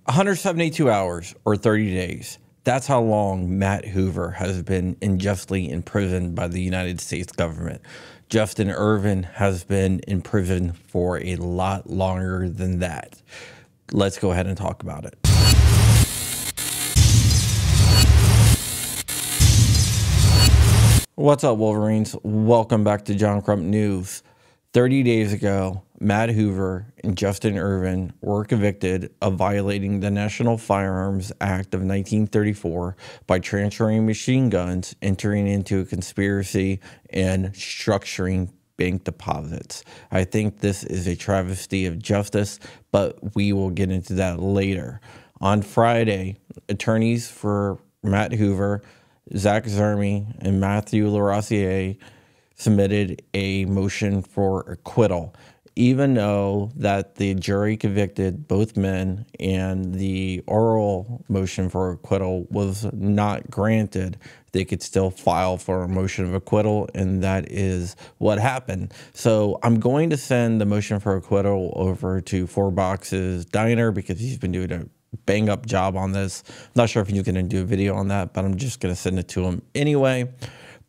172 hours or 30 days. That's how long Matt Hoover has been unjustly imprisoned by the United States government. Justin Ervin has been in prison for a lot longer than that. Let's go ahead and talk about it. What's up, Wolverines? Welcome back to John Crump News. 30 days ago, Matt Hoover and Justin Ervin were convicted of violating the National Firearms Act of 1934 by transferring machine guns, entering into a conspiracy, and structuring bank deposits. I think this is a travesty of justice, but we will get into that later. On Friday, attorneys for Matt Hoover, Zach Zermi, and Matthew LaRosiere submitted a motion for acquittal, even though that the jury convicted both men and the oral motion for acquittal was not granted. They could still file for a motion of acquittal, and that is what happened. So I'm going to send the motion for acquittal over to Four Boxes Diner because he's been doing a bang up job on this. I'm not sure if he's going to do a video on that, but I'm just going to send it to him anyway.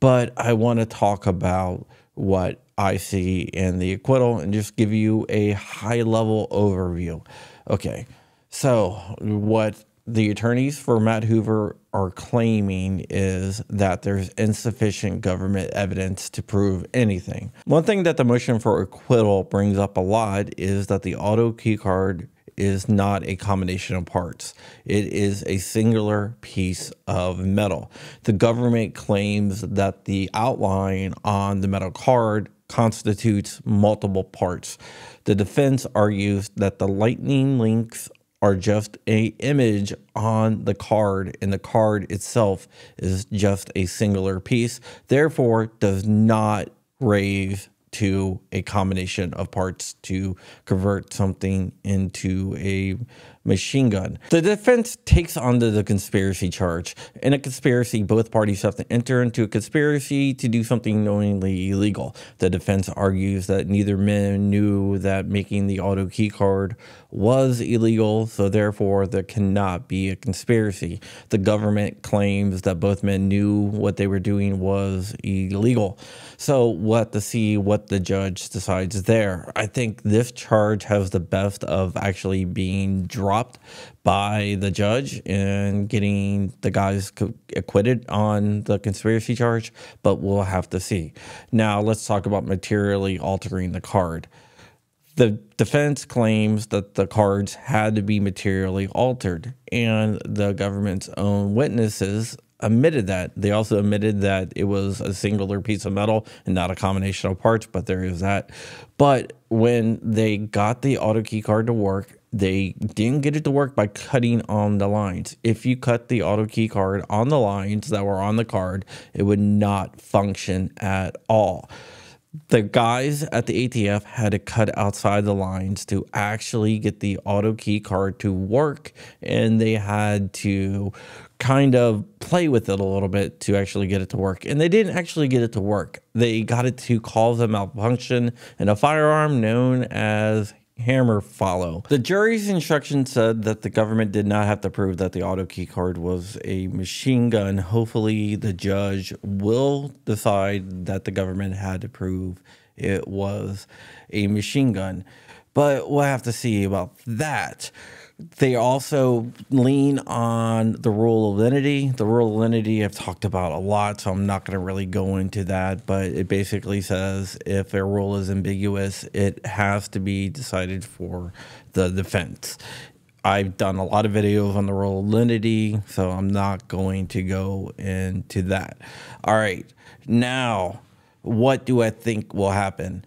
But I want to talk about what I see in the acquittal and just give you a high-level overview. Okay, so what the attorneys for Matt Hoover are claiming is that there's insufficient government evidence to prove anything. One thing that the motion for acquittal brings up a lot is that the auto key card is not a combination of parts. It is a singular piece of metal. The government claims that the outline on the metal card constitutes multiple parts. The defense argues that the lightning links are just an image on the card, and the card itself is just a singular piece, therefore does not raise to a combination of parts to convert something into a machine gun. The defense takes on the conspiracy charge. In a conspiracy, both parties have to enter into a conspiracy to do something knowingly illegal. The defense argues that neither man knew that making the auto key card was illegal, so therefore there cannot be a conspiracy. The government claims that both men knew what they were doing was illegal. So we'll have to see what the judge decides there. I think this charge has the best of actually being dropped by the judge and getting the guys acquitted on the conspiracy charge, but we'll have to see. Now let's talk about materially altering the card. The defense claims that the cards had to be materially altered, and the government's own witnesses admitted that. They also admitted that it was a singular piece of metal and not a combination of parts, but there is that. But when they got the auto key card to work, they didn't get it to work by cutting on the lines. If you cut the auto key card on the lines that were on the card, it would not function at all. The guys at the ATF had to cut outside the lines to actually get the auto key card to work, and they had to kind of play with it a little bit to actually get it to work. And they didn't actually get it to work. They got it to cause a malfunction in a firearm known as hammer follow. The jury's instruction said that the government did not have to prove that the auto key card was a machine gun. Hopefully the judge will decide that the government had to prove it was a machine gun, but we'll have to see about that. They also lean on the rule of lenity. The rule of lenity I've talked about a lot, so I'm not going to really go into that, but it basically says if a rule is ambiguous, it has to be decided for the defense. I've done a lot of videos on the rule of lenity, so I'm not going to go into that. All right, now, what do I think will happen?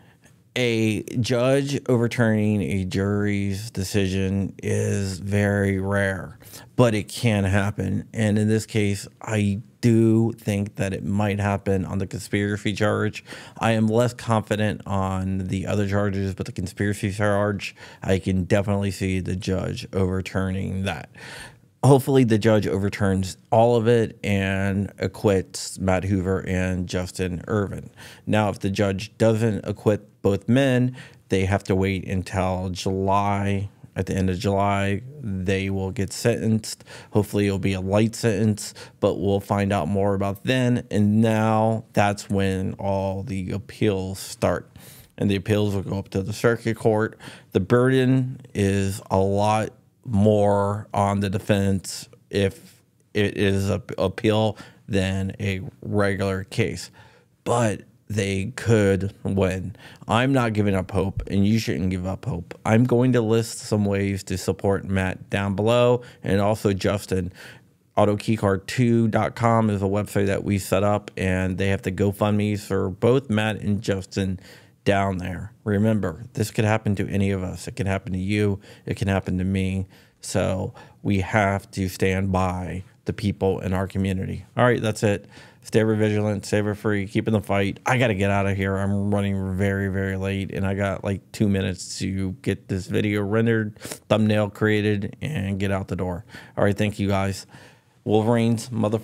A judge overturning a jury's decision is very rare, but it can happen. And in this case, I do think that it might happen on the conspiracy charge. I am less confident on the other charges, but the conspiracy charge, I can definitely see the judge overturning that. Hopefully the judge overturns all of it and acquits Matt Hoover and Justin Ervin. Now, if the judge doesn't acquit both men, they have to wait until July at the end of July, they will get sentenced. Hopefully it'll be a light sentence, but we'll find out more about then. And now that's when all the appeals start. And the appeals will go up to the circuit court. The burden is a lot more on the defense if it is an appeal than a regular case. But they could win. I'm not giving up hope, and you shouldn't give up hope. I'm going to list some ways to support Matt down below, and also Justin. AutoKeycard2.com is a website that we set up, and they have the GoFundMe for both Matt and Justin down there. Remember, this could happen to any of us. It can happen to you. It can happen to me. So we have to stand by the people in our community. All right, that's it. Stay vigilant, stay free, keep in the fight. I got to get out of here. I'm running very, very late, and I got like 2 minutes to get this video rendered, thumbnail created, and get out the door. All right, thank you guys. Wolverines, mother.